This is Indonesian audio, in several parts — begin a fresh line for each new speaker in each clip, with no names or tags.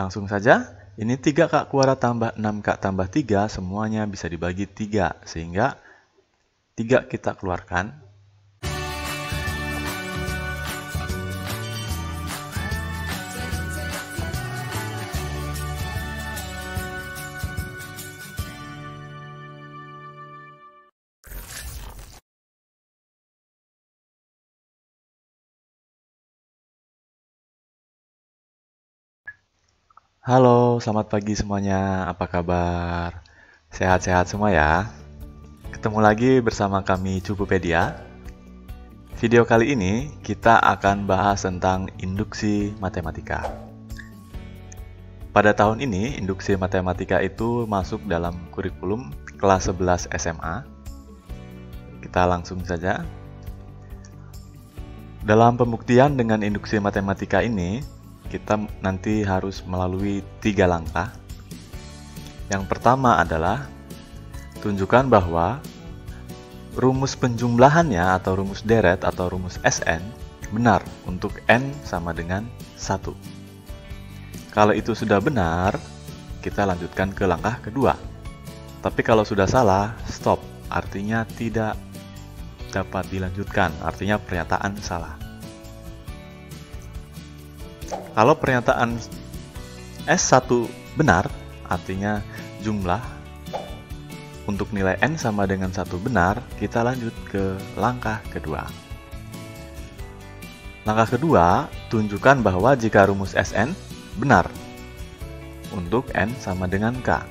Langsung saja, ini 3K kuadrat tambah 6K tambah 3 semuanya bisa dibagi 3, sehingga 3 kita keluarkan. Halo, selamat pagi semuanya. Apa kabar? Sehat-sehat semua ya? Ketemu lagi bersama kami Cukupedia. Video kali ini kita akan bahas tentang induksi matematika. Pada tahun ini, induksi matematika itu masuk dalam kurikulum kelas 11 SMA. Kita langsung saja. Dalam pembuktian dengan induksi matematika ini, kita nanti harus melalui 3 langkah. Yang pertama adalah tunjukkan bahwa rumus penjumlahannya atau rumus deret atau rumus Sn benar untuk n sama dengan 1. Kalau itu sudah benar, kita lanjutkan ke langkah kedua. Tapi kalau sudah salah, stop. Artinya tidak dapat dilanjutkan, artinya pernyataan salah. Kalau pernyataan S1 benar, artinya jumlah untuk nilai n sama dengan 1 benar, kita lanjut ke langkah kedua. Langkah kedua, tunjukkan bahwa jika rumus Sn benar untuk n sama dengan k,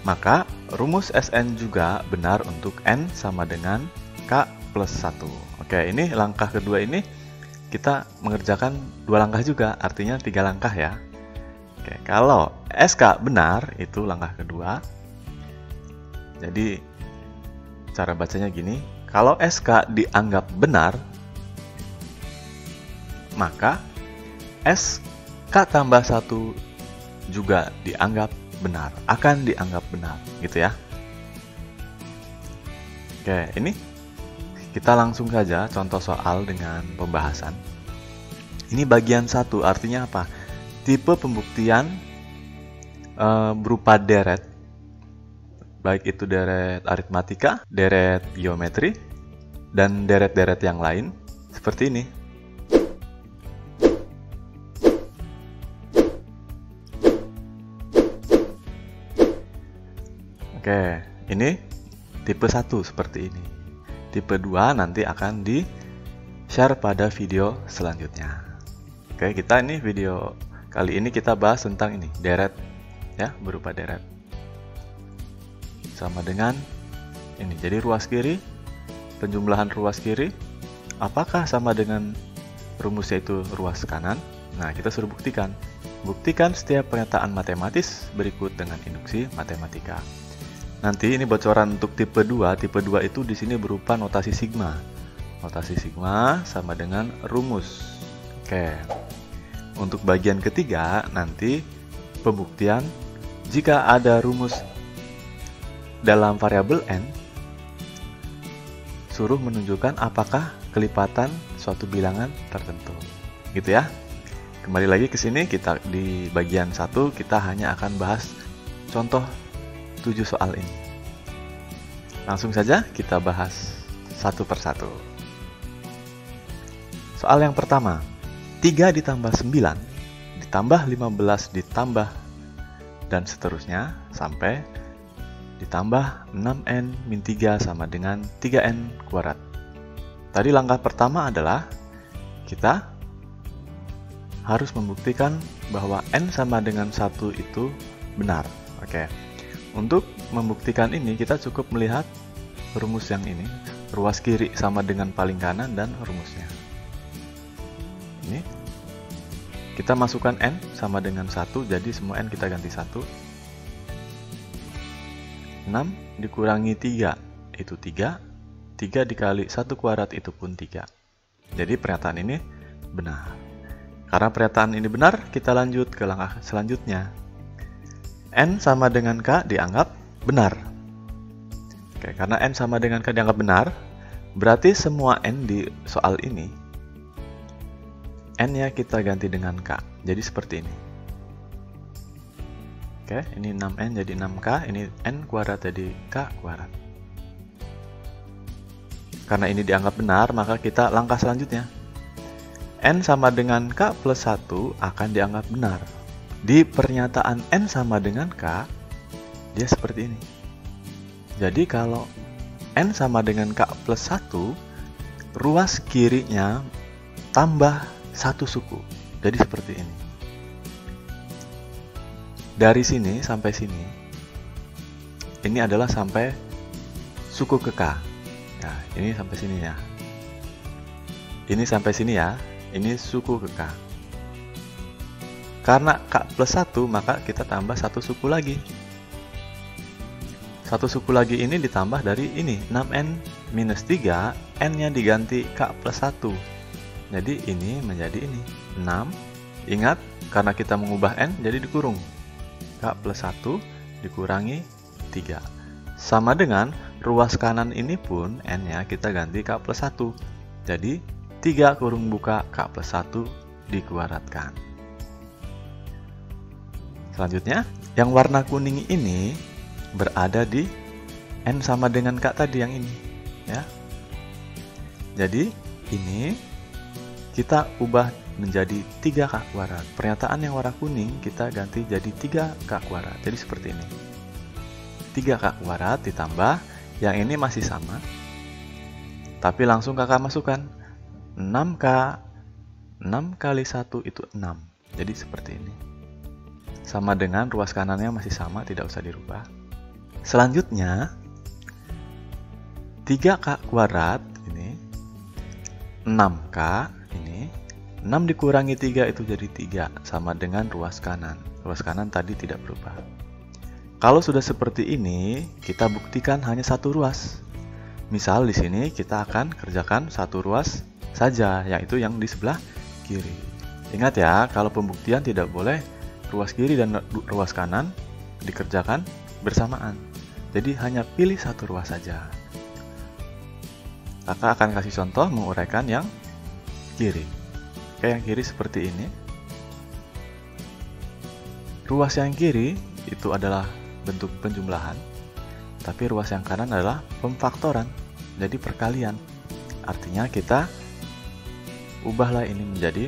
maka rumus Sn juga benar untuk n sama dengan k plus 1. Oke, ini langkah kedua ini kita mengerjakan 2 langkah juga, artinya 3 langkah ya. Oke, kalau SK benar, itu langkah kedua. Jadi, cara bacanya gini, kalau SK dianggap benar, maka SK tambah 1 juga dianggap benar, akan dianggap benar, gitu ya. Oke, ini kita langsung saja contoh soal dengan pembahasan. Ini bagian 1, artinya apa? Tipe pembuktian berupa deret, baik itu deret aritmatika, deret geometri, dan deret-deret yang lain, seperti ini. Oke, ini tipe 1 seperti ini. Tipe 2 nanti akan di-share pada video selanjutnya. Oke, kita ini video kali ini kita bahas tentang ini, deret ya, berupa deret. Sama dengan ini. Jadi ruas kiri, penjumlahan ruas kiri apakah sama dengan rumusnya itu ruas kanan? Nah, kita suruh buktikan. Buktikan setiap pernyataan matematis berikut dengan induksi matematika. Nanti ini bocoran untuk tipe 2. Tipe 2 itu di sini berupa notasi sigma. Notasi sigma sama dengan rumus. Oke. Untuk bagian ketiga nanti pembuktian jika ada rumus dalam variabel n, suruh menunjukkan apakah kelipatan suatu bilangan tertentu. Gitu ya. Kembali lagi ke sini, kita di bagian 1 kita hanya akan bahas contoh 7 soal ini. Langsung saja kita bahas satu persatu. Soal yang pertama, 3 ditambah 9 ditambah 15 ditambah dan seterusnya sampai ditambah 6n min 3 sama dengan 3n kuadrat. Tadi langkah pertama adalah kita harus membuktikan bahwa n sama dengan 1 itu benar. Oke. Untuk membuktikan ini, kita cukup melihat rumus yang ini. Ruas kiri sama dengan paling kanan dan rumusnya. Ini. Kita masukkan n sama dengan 1, jadi semua n kita ganti 1. 6 dikurangi 3, itu 3. 3 dikali 1 kuadrat, itu pun 3. Jadi pernyataan ini benar. Karena pernyataan ini benar, kita lanjut ke langkah selanjutnya. N sama dengan K dianggap benar. Oke, karena N sama dengan K dianggap benar, berarti semua N di soal ini, N-nya kita ganti dengan K. jadi seperti ini. Oke, ini 6N jadi 6K, ini N kuadrat jadi K kuadrat. Karena ini dianggap benar, maka kita langkah selanjutnya. N sama dengan K plus 1 akan dianggap benar. Di pernyataan N sama dengan K, dia seperti ini. Jadi kalau N sama dengan K plus 1, ruas kirinya tambah 1 suku. Jadi seperti ini. Dari sini sampai sini, ini adalah sampai suku ke K. Nah, ini sampai sini ya. Ini sampai sini ya. Ini suku ke K. Karena K plus 1, maka kita tambah 1 suku lagi. 1 suku lagi ini ditambah dari ini, 6N minus 3, N-nya diganti K plus 1. Jadi ini menjadi ini, 6. Ingat, karena kita mengubah N, jadi dikurung. K plus 1 dikurangi 3. Sama dengan ruas kanan ini pun N-nya kita ganti K plus 1. Jadi 3 kurung buka K plus 1 dikuadratkan. Selanjutnya, yang warna kuning ini berada di N sama dengan K tadi yang ini. Ya. Jadi ini kita ubah menjadi 3K kuadrat. Pernyataan yang warna kuning kita ganti jadi 3K kuadrat. Jadi seperti ini. 3K kuadrat ditambah, yang ini masih sama. Tapi langsung kakak masukkan 6K, 6 kali 1 itu 6. Jadi seperti ini. Sama dengan ruas kanannya masih sama, tidak usah dirubah. Selanjutnya, 3K kuadrat ini, 6K ini, 6 dikurangi 3 itu jadi 3, sama dengan ruas kanan. Ruas kanan tadi tidak berubah. Kalau sudah seperti ini, kita buktikan hanya satu ruas. Misal di sini kita akan kerjakan satu ruas saja, yaitu yang di sebelah kiri. Ingat ya, kalau pembuktian tidak boleh ruas kiri dan ruas kanan dikerjakan bersamaan. Jadi hanya pilih satu ruas saja. Kakak akan kasih contoh menguraikan yang kiri. Oke, yang kiri seperti ini. Ruas yang kiri itu adalah bentuk penjumlahan, tapi ruas yang kanan adalah pemfaktoran, jadi perkalian. Artinya kita ubahlah ini menjadi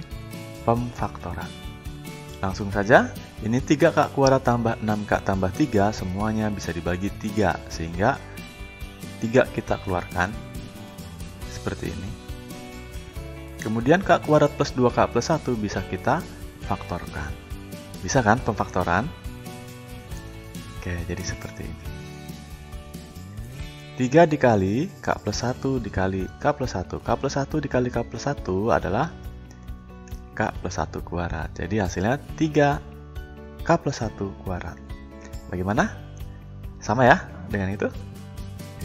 pemfaktoran. Langsung saja, ini 3K kuadrat tambah 6K tambah 3, semuanya bisa dibagi 3, sehingga 3 kita keluarkan seperti ini. Kemudian K kuadrat plus 2K plus 1 bisa kita faktorkan. Bisa kan pemfaktoran? Oke, jadi seperti ini. 3 dikali K plus 1 dikali K plus 1. K plus 1 dikali K plus 1 adalah K plus 1 kuadrat. Jadi hasilnya 3K plus 1 kuadrat. Bagaimana? Sama ya dengan itu?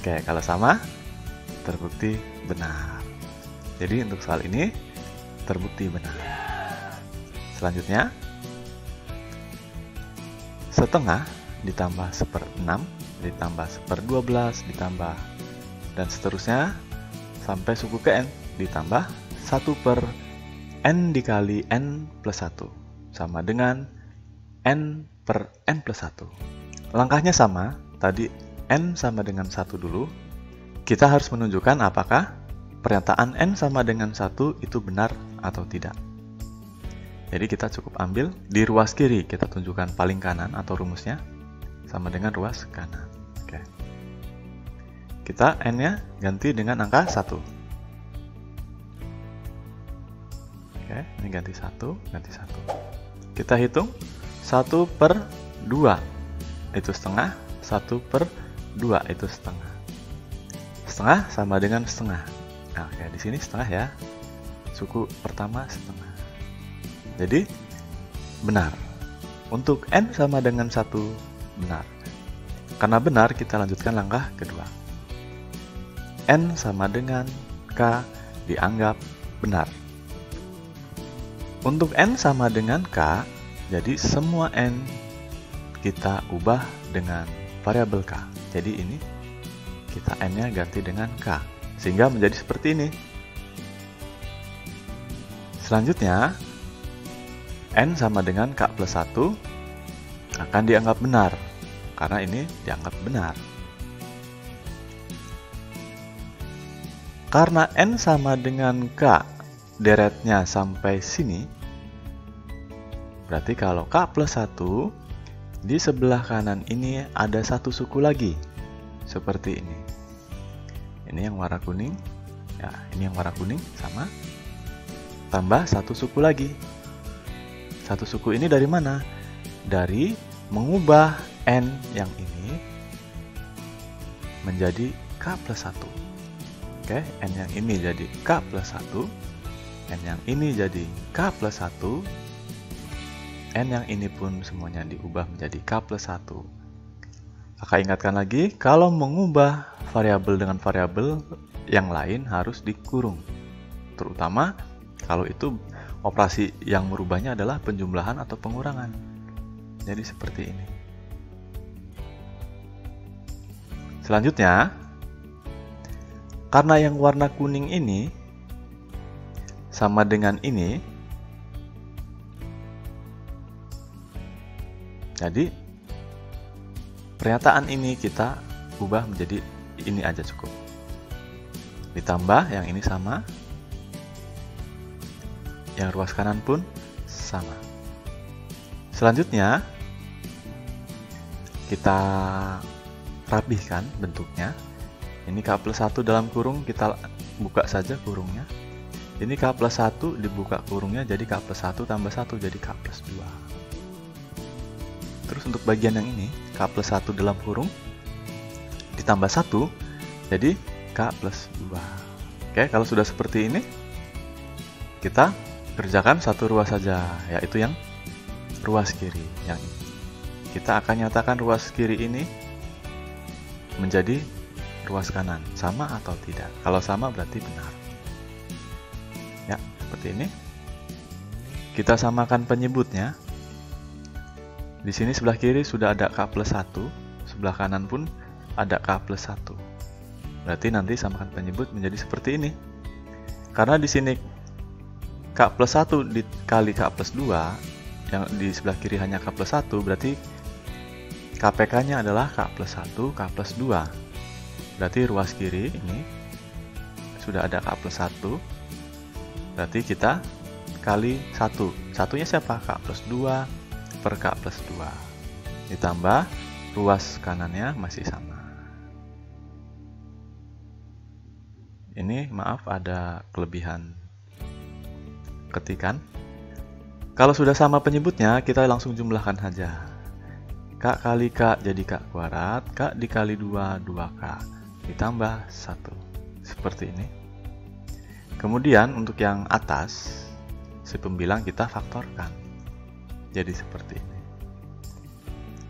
Oke, kalau sama, terbukti benar. Jadi untuk soal ini terbukti benar. Selanjutnya, setengah ditambah 1/6 ditambah 1/12 ditambah dan seterusnya sampai suku ke N ditambah 1/N dikali N plus 1 sama dengan N per N plus 1. Langkahnya sama, tadi N sama dengan 1 dulu. Kita harus menunjukkan apakah pernyataan N sama dengan 1 itu benar atau tidak. Jadi kita cukup ambil di ruas kiri, kita tunjukkan paling kanan atau rumusnya sama dengan ruas kanan. Oke. Kita N-nya ganti dengan angka 1. Oke, ini ganti 1, ganti 1. Kita hitung 1/2 itu setengah, 1/2 itu setengah. Setengah sama dengan setengah. Nah, oke, di sini setengah ya. Suku pertama setengah. Jadi benar. Untuk N sama dengan 1 benar. Karena benar, kita lanjutkan langkah kedua. N sama dengan K dianggap benar. Untuk N sama dengan K, jadi semua N kita ubah dengan variabel K. Jadi ini kita N-nya ganti dengan K, sehingga menjadi seperti ini. Selanjutnya, N sama dengan K plus 1 akan dianggap benar, karena ini dianggap benar. Karena N sama dengan K, deretnya sampai sini, berarti kalau K plus 1, di sebelah kanan ini ada satu suku lagi, seperti ini. Ini yang warna kuning, ya ini yang warna kuning, sama, tambah satu suku lagi. Satu suku ini dari mana? Dari mengubah N yang ini menjadi K plus 1. Oke, N yang ini jadi K plus 1, N yang ini jadi K plus 1, N yang ini pun semuanya diubah menjadi K plus 1. Kakak ingatkan lagi, kalau mengubah variabel dengan variabel yang lain harus dikurung. Terutama kalau itu operasi yang merubahnya adalah penjumlahan atau pengurangan. Jadi seperti ini. Selanjutnya, karena yang warna kuning ini sama dengan ini, jadi pernyataan ini kita ubah menjadi ini aja cukup. Ditambah yang ini sama, yang ruas kanan pun sama. Selanjutnya, kita rapihkan bentuknya. Ini K plus 1 dalam kurung, kita buka saja kurungnya. Ini K plus 1 dibuka kurungnya, jadi K plus 1 tambah 1 jadi K plus 2. Terus untuk bagian yang ini, K plus 1 dalam kurung, ditambah 1, jadi K plus 2. Oke, kalau sudah seperti ini, kita kerjakan satu ruas saja, yaitu yang ruas kiri. Yang ini. Kita akan nyatakan ruas kiri ini menjadi ruas kanan. Sama atau tidak? Kalau sama berarti benar. Ya, seperti ini. Kita samakan penyebutnya. Di sini sebelah kiri sudah ada K plus 1, sebelah kanan pun ada K plus 1. Berarti nanti samakan penyebut menjadi seperti ini. Karena di sini K plus 1 dikali K plus 2, yang di sebelah kiri hanya K plus 1, berarti KPK-nya adalah K plus 1, K plus 2. Berarti ruas kiri ini sudah ada K plus 1, berarti kita kali 1. Satunya siapa? K plus 2 per K plus 2. Ditambah ruas kanannya masih sama. Ini maaf ada kelebihan ketikan. Kalau sudah sama penyebutnya, kita langsung jumlahkan saja. K kali K jadi K kuadrat, K dikali 2, 2K. Ditambah 1. Seperti ini. Kemudian untuk yang atas, si pembilang kita faktorkan. Jadi seperti ini.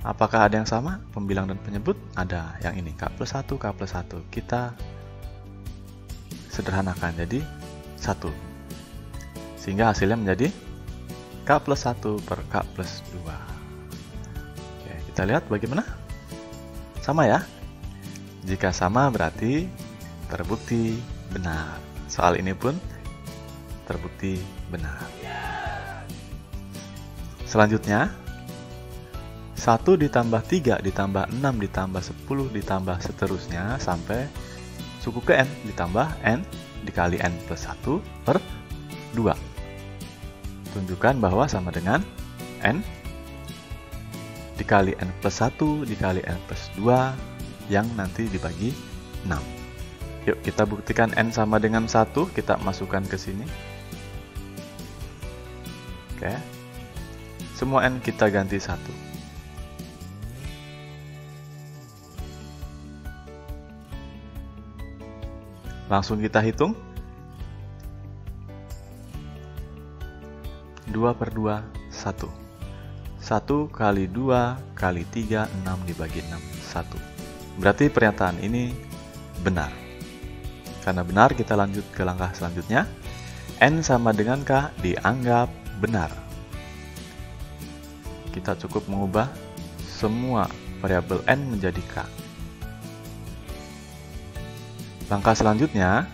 Apakah ada yang sama? Pembilang dan penyebut? Ada. Yang ini K plus 1, K plus 1. Kita sederhanakan jadi 1. Sehingga hasilnya menjadi K plus 1 per K plus 2. Oke, kita lihat bagaimana? Sama ya? Jika sama berarti terbukti benar. Soal ini pun terbukti benar. Selanjutnya, 1 ditambah 3 ditambah 6 ditambah 10 ditambah seterusnya sampai suku ke N ditambah N dikali N plus 1 per 2. Tunjukkan bahwa sama dengan N dikali N plus 1 dikali N plus 2 yang nanti dibagi 6. Yuk kita buktikan N sama dengan 1, kita masukkan ke sini. Oke. Semua N kita ganti 1. Langsung kita hitung. 2 per 2, 1. 1 kali 2 kali 3, 6 dibagi 6, 1. Berarti pernyataan ini benar. Karena benar, kita lanjut ke langkah selanjutnya. N sama dengan K dianggap benar. Kita cukup mengubah semua variabel N menjadi K. Langkah selanjutnya,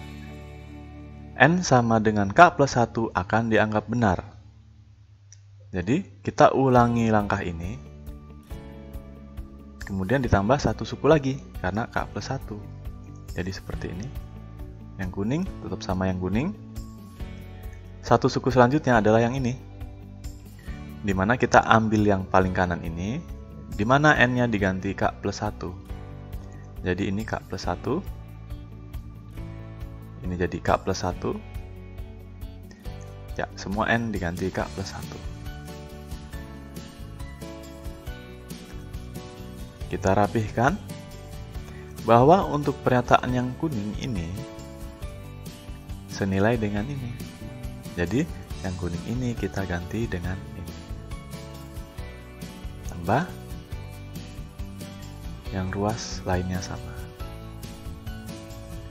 N sama dengan K plus 1 akan dianggap benar. Jadi kita ulangi langkah ini, kemudian ditambah satu suku lagi karena K plus 1. Jadi seperti ini. Yang kuning tetap sama yang kuning. Satu suku selanjutnya adalah yang ini, dimana kita ambil yang paling kanan ini, dimana N-nya diganti K plus 1. Jadi ini K plus 1, ini jadi K plus 1. Ya, semua N diganti K plus 1. Kita rapihkan bahwa untuk pernyataan yang kuning ini senilai dengan ini. Jadi yang kuning ini kita ganti dengan ini. Tambah yang ruas lainnya sama.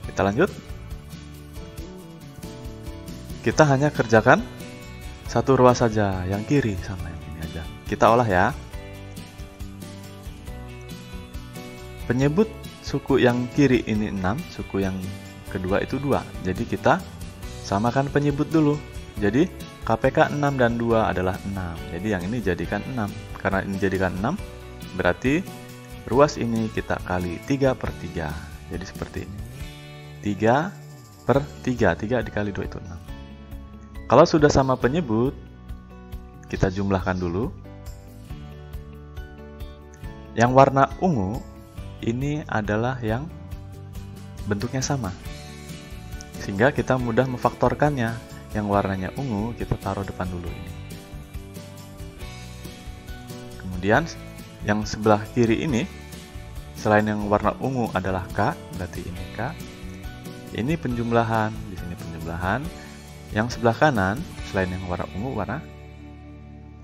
Kita lanjut. Kita hanya kerjakan satu ruas saja, yang kiri sama yang ini aja. Kita olah ya. Penyebut suku yang kiri ini 6, suku yang kedua itu 2. Jadi kita samakan penyebut dulu. Jadi KPK 6 dan 2 adalah 6. Jadi yang ini jadikan 6. Karena ini jadikan 6, berarti ruas ini kita kali 3/3. Jadi seperti ini. 3/3. 3 dikali 2 itu 6. Kalau sudah sama penyebut, kita jumlahkan dulu. Yang warna ungu ini adalah yang bentuknya sama, sehingga kita mudah memfaktorkannya. Yang warnanya ungu kita taruh depan dulu ini. Kemudian yang sebelah kiri ini, selain yang warna ungu adalah K, berarti ini K. Ini penjumlahan, di sini penjumlahan. Yang sebelah kanan, selain yang warna ungu, warna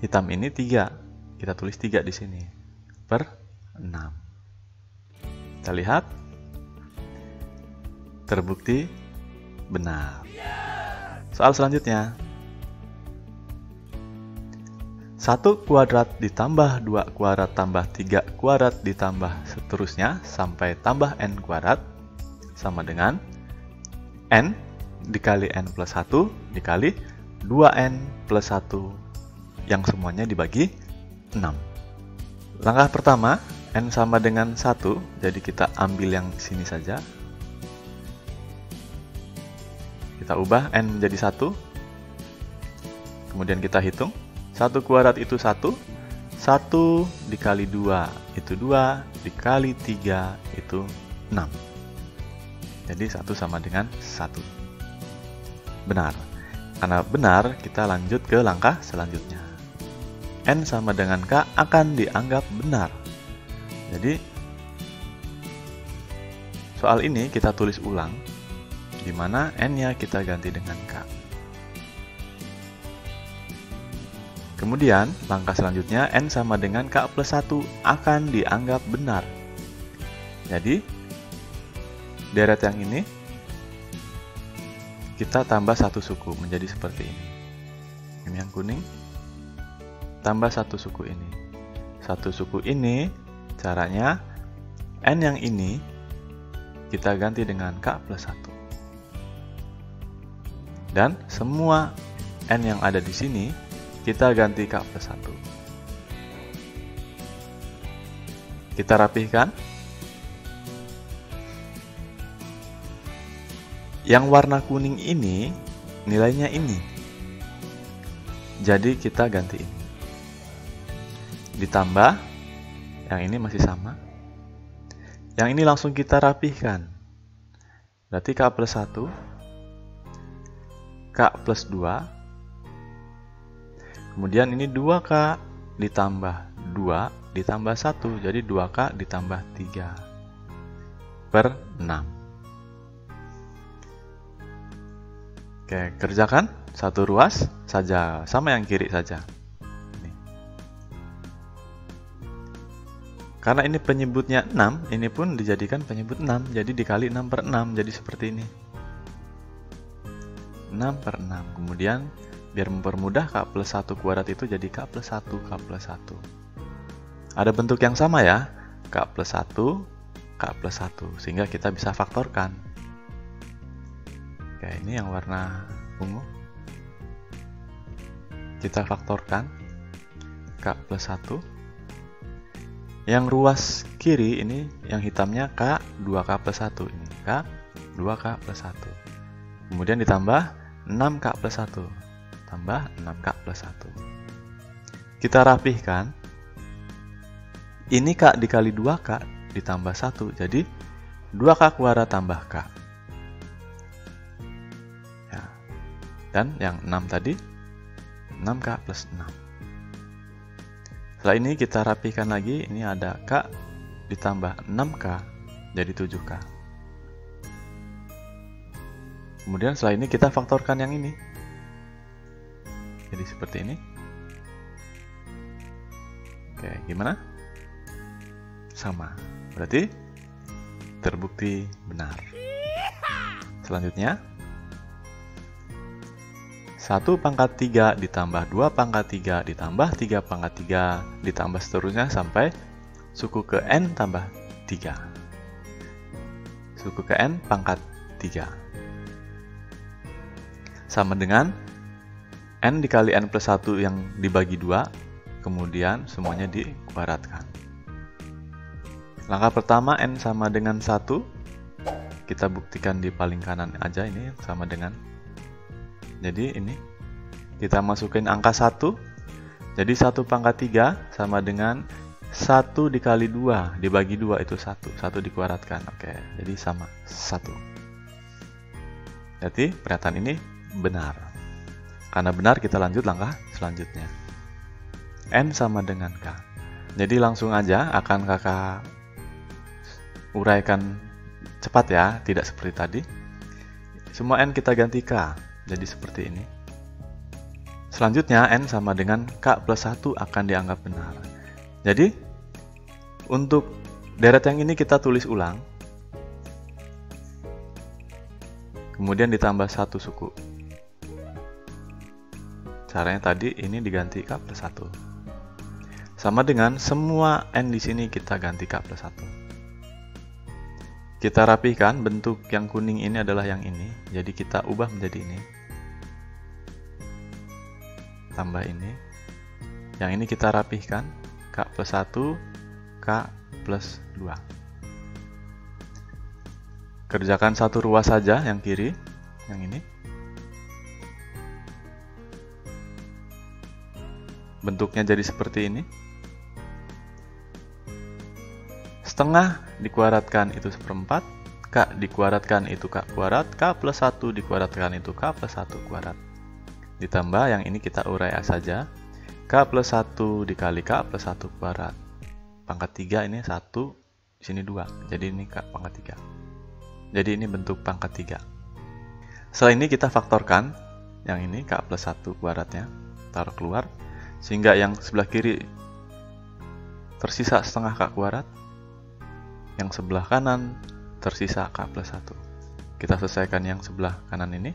hitam ini 3. Kita tulis 3 di sini per 6. Kita lihat, terbukti benar. Soal selanjutnya, 1 kuadrat ditambah 2 kuadrat tambah 3 kuadrat ditambah seterusnya sampai tambah N kuadrat sama dengan N dikali N plus 1 dikali 2N plus 1 yang semuanya dibagi 6. Langkah pertama, N sama dengan 1, jadi kita ambil yang sini saja. Kita ubah N menjadi 1. Kemudian kita hitung. 1 kuadrat itu 1. 1 dikali 2 itu 2. Dikali 3 itu 6. Jadi 1 sama dengan 1. Benar. Karena benar, kita lanjut ke langkah selanjutnya. N sama dengan K akan dianggap benar. Jadi, soal ini kita tulis ulang, di mana N-nya kita ganti dengan K. Kemudian, langkah selanjutnya, N sama dengan K plus 1 akan dianggap benar. Jadi, deret yang ini, kita tambah satu suku menjadi seperti ini. Ini yang kuning, tambah satu suku ini. Satu suku ini, caranya, N yang ini kita ganti dengan K plus 1. Dan semua N yang ada di sini kita ganti K plus 1. Kita rapihkan. Yang warna kuning ini nilainya ini. Jadi kita ganti ini. Ditambah yang ini masih sama. Yang ini langsung kita rapihkan. Berarti K plus 1, K plus 2. Kemudian ini 2K ditambah 2 ditambah 1. Jadi 2K ditambah 3 per 6. Oke, kerjakan satu ruas saja, sama yang kiri saja. Karena ini penyebutnya 6, ini pun dijadikan penyebut 6, jadi dikali 6 per 6, jadi seperti ini. 6 per 6, kemudian biar mempermudah K plus 1 kuadrat itu jadi K plus 1, K plus 1. Ada bentuk yang sama ya, K plus 1, K plus 1, sehingga kita bisa faktorkan. Oke, ini yang warna ungu. Kita faktorkan. K plus 1. Yang ruas kiri ini, yang hitamnya K 2K plus 1. Ini K 2K plus 1. Kemudian ditambah 6K plus 1. Tambah 6K plus 1. Kita rapihkan. Ini K dikali 2K ditambah 1. Jadi 2K kuadrat tambah K. Ya. Dan yang 6 tadi 6K plus 6. Setelah ini kita rapihkan lagi. Ini ada K ditambah 6K jadi 7K. Kemudian setelah ini kita faktorkan yang ini. Jadi seperti ini. Oke, gimana? Sama. Berarti terbukti benar. Selanjutnya 1 pangkat 3 ditambah 2 pangkat 3 ditambah 3 pangkat 3 ditambah seterusnya sampai suku ke N tambah 3. Suku ke N pangkat 3. Sama dengan N dikali N plus 1 yang dibagi 2, kemudian semuanya dikuadratkan. Langkah pertama N sama dengan 1, kita buktikan di paling kanan aja ini sama dengan. Jadi ini kita masukin angka 1, jadi 1 pangkat 3 sama dengan 1 dikali 2 dibagi 2 itu 1, 1 dikuadratkan. Oke, jadi sama 1. Jadi pernyataan ini benar. Karena benar kita lanjut langkah selanjutnya. N sama dengan K. Jadi langsung aja akan kakak uraikan cepat ya, tidak seperti tadi. Semua N kita ganti K, jadi seperti ini. Selanjutnya N sama dengan K plus 1 akan dianggap benar. Jadi untuk deret yang ini kita tulis ulang. Kemudian ditambah 1 suku. Caranya tadi ini diganti K plus 1. Sama dengan semua N di sini kita ganti K plus 1. Kita rapihkan, bentuk yang kuning ini adalah yang ini. Jadi kita ubah menjadi ini. Tambah ini. Yang ini kita rapihkan. K plus 1, K plus 2. Kerjakan satu ruas saja yang kiri. Yang ini. Bentuknya jadi seperti ini. Setengah dikuadratkan itu 1/4, K dikuadratkan itu K kuadrat, K plus 1 dikuadratkan itu K plus 1 kuadrat. Ditambah yang ini kita urai saja, K plus 1 dikali K plus 1 kuadrat. Pangkat 3 ini 1, di sini 2, jadi ini K pangkat 3. Jadi ini bentuk pangkat 3. Setelah ini kita faktorkan, yang ini K plus 1 kuadratnya, taruh keluar. Sehingga yang sebelah kiri tersisa setengah K kuadrat. Yang sebelah kanan tersisa K plus 1. Kita selesaikan yang sebelah kanan ini.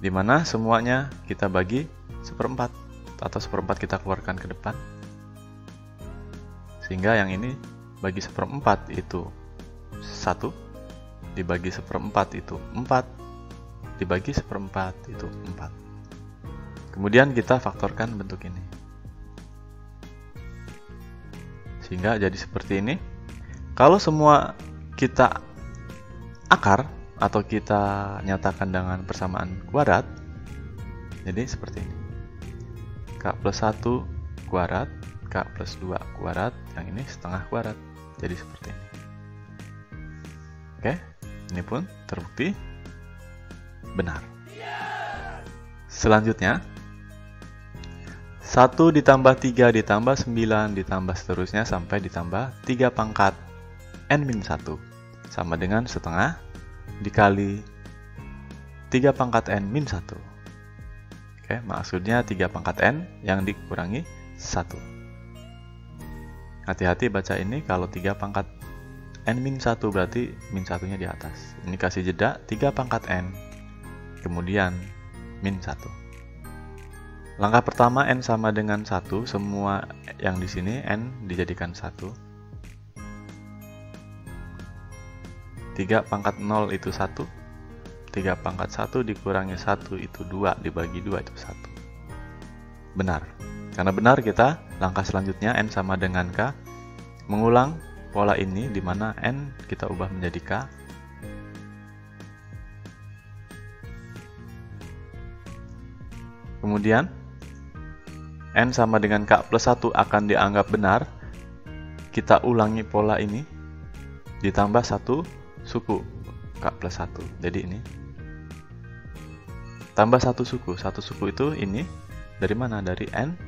Dimana semuanya kita bagi 1/4. Atau 1/4 kita keluarkan ke depan. Sehingga yang ini bagi 1/4 itu 1. Dibagi 1/4 itu 4. Dibagi 1/4 itu 4. Kemudian kita faktorkan bentuk ini. Sehingga jadi seperti ini. Kalau semua kita akar atau kita nyatakan dengan persamaan kuadrat, jadi seperti ini. K plus 1 kuadrat, K plus 2 kuadrat, yang ini setengah kuadrat. Jadi seperti ini. Oke, ini pun terbukti benar. Selanjutnya, 1 ditambah 3 ditambah 9 ditambah seterusnya sampai ditambah 3 pangkat N-1 sama dengan setengah dikali 3 pangkat N-1. Oke, maksudnya 3 pangkat N yang dikurangi 1. Hati-hati baca ini, kalau 3 pangkat N-1 berarti min 1-nya di atas. Ini kasih jeda 3 pangkat N, kemudian min 1. Langkah pertama N sama dengan 1, semua yang di sini N dijadikan 1. 3 pangkat 0 itu 1. 3 pangkat 1 dikurangi 1 itu 2, dibagi 2 itu 1. Benar. Karena benar, kita langkah selanjutnya N sama dengan K, mengulang pola ini di mana N kita ubah menjadi K. Kemudian N sama dengan K plus 1 akan dianggap benar. Kita ulangi pola ini ditambah satu suku K plus 1. Jadi ini tambah satu suku. Satu suku itu ini dari mana? Dari N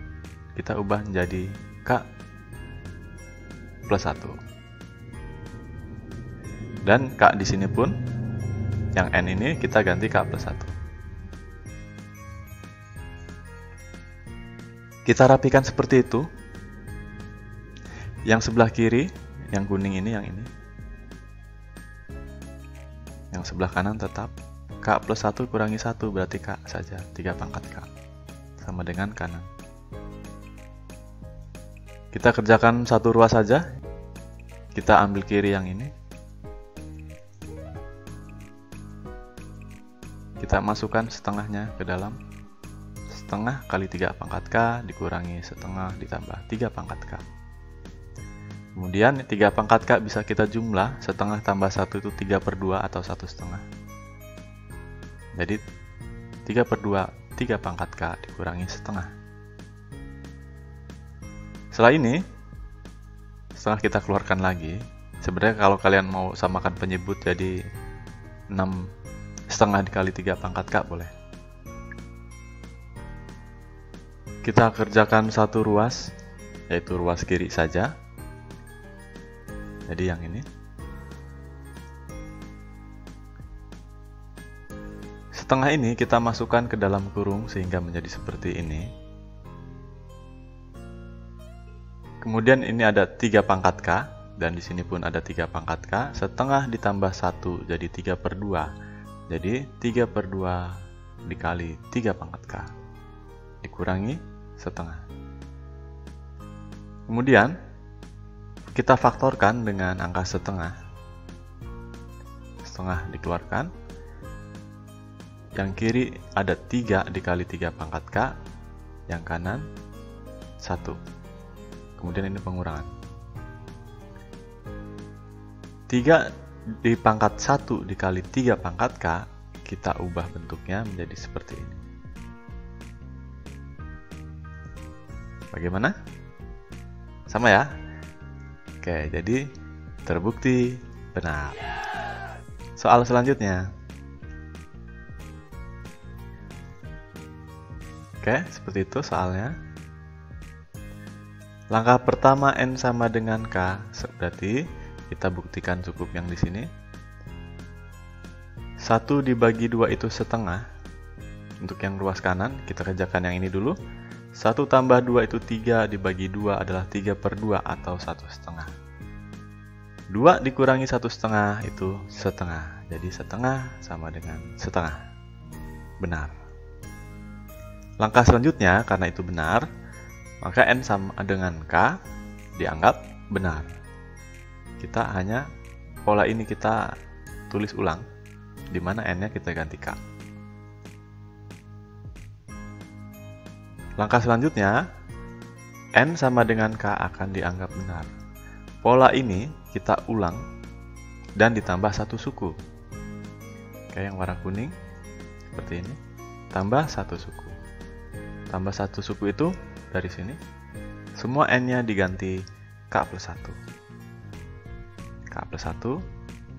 kita ubah menjadi K plus 1. Dan K di sini pun yang N ini kita ganti K plus 1. Kita rapikan seperti itu. Yang sebelah kiri, yang kuning ini, yang ini. Yang sebelah kanan tetap K plus 1 kurangi 1, berarti K saja, 3 pangkat K. Sama dengan kanan. Kita kerjakan satu ruas saja. Kita ambil kiri yang ini. Kita masukkan setengahnya ke dalam. Setengah kali 3 pangkat K dikurangi setengah ditambah 3 pangkat K. Kemudian 3 pangkat K bisa kita jumlah, setengah tambah 1 itu 3/2 atau 1/2. Jadi 3/2, 3 pangkat K dikurangi setengah. Setelah ini, setelah kita keluarkan lagi, sebenarnya kalau kalian mau samakan penyebut jadi 6,5 dikali 3 pangkat K boleh. Kita kerjakan satu ruas, yaitu ruas kiri saja. Jadi yang ini. Setengah ini kita masukkan ke dalam kurung sehingga menjadi seperti ini. Kemudian ini ada 3 pangkat K, dan di sini pun ada 3 pangkat K. Setengah ditambah 1 jadi 3/2. Jadi 3/2 dikali 3 pangkat K dikurangi setengah. Kemudian kita faktorkan dengan angka setengah. Setengah dikeluarkan. Yang kiri ada 3 dikali 3 pangkat K. Yang kanan 1. Kemudian ini pengurangan. 3 di pangkat 1 dikali 3 pangkat K, kita ubah bentuknya menjadi seperti ini. Bagaimana? Sama ya? Oke, jadi terbukti benar. Soal selanjutnya. Oke, seperti itu soalnya. Langkah pertama N sama dengan K, berarti kita buktikan cukup yang di sini. 1 dibagi 2 itu setengah. Untuk yang ruas kanan, kita kerjakan yang ini dulu. 1 tambah 2 itu 3, dibagi 2 adalah 3/2 atau 1/2. 2 dikurangi 1/2 itu setengah. Jadi setengah sama dengan setengah. Benar. Langkah selanjutnya, karena itu benar, maka N sama dengan K dianggap benar. Kita hanya pola ini kita tulis ulang, di mana N-nya kita ganti K. Langkah selanjutnya, N sama dengan K akan dianggap benar. Pola ini kita ulang dan ditambah satu suku. Kayak yang warna kuning, seperti ini. Tambah satu suku. Tambah satu suku itu dari sini. Semua N-nya diganti K plus 1. K plus 1,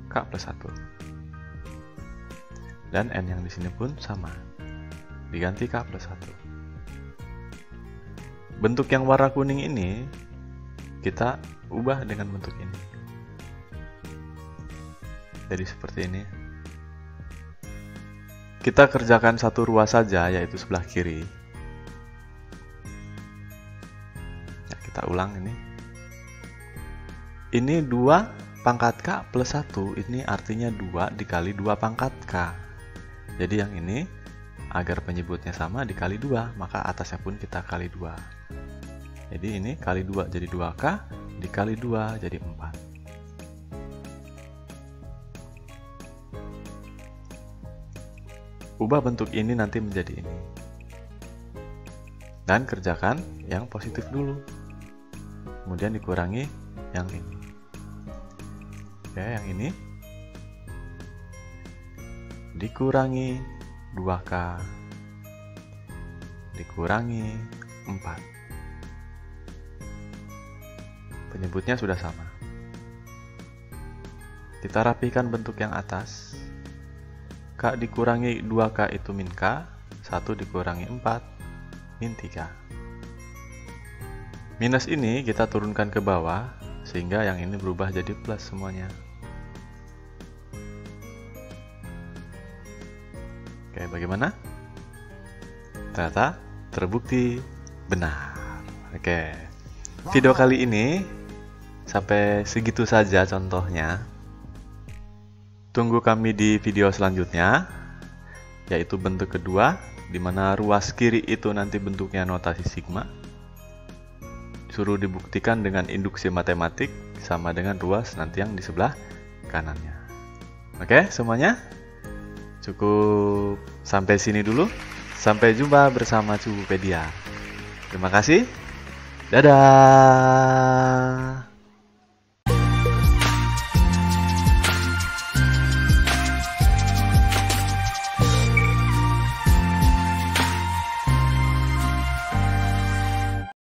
K plus 1. Dan N yang di sini pun sama. Diganti K plus 1. Bentuk yang warna kuning ini kita ubah dengan bentuk ini. Jadi seperti ini. Kita kerjakan satu ruas saja, yaitu sebelah kiri. Ya, kita ulang ini. Ini 2 pangkat K plus 1, ini artinya 2 dikali 2 pangkat K. Jadi yang ini, agar penyebutnya sama dikali 2, maka atasnya pun kita kali 2. Jadi ini kali 2 jadi 2K, dikali 2 jadi 4. Ubah bentuk ini nanti menjadi ini. Dan kerjakan yang positif dulu. Kemudian dikurangi yang ini. Oke, yang ini dikurangi 2K dikurangi 4. Penyebutnya sudah sama. Kita rapikan bentuk yang atas. K dikurangi 2K itu min K, 1 dikurangi 4 min 3. Minus ini kita turunkan ke bawah, sehingga yang ini berubah jadi plus semuanya. Oke, bagaimana? Ternyata terbukti benar. Oke, video kali ini sampai segitu saja contohnya. Tunggu kami di video selanjutnya, yaitu bentuk kedua, di mana ruas kiri itu nanti bentuknya notasi sigma. Suruh dibuktikan dengan induksi matematik sama dengan ruas nanti yang di sebelah kanannya. Oke, semuanya cukup sampai sini dulu. Sampai jumpa bersama Cubupedia. Terima kasih. Dadah.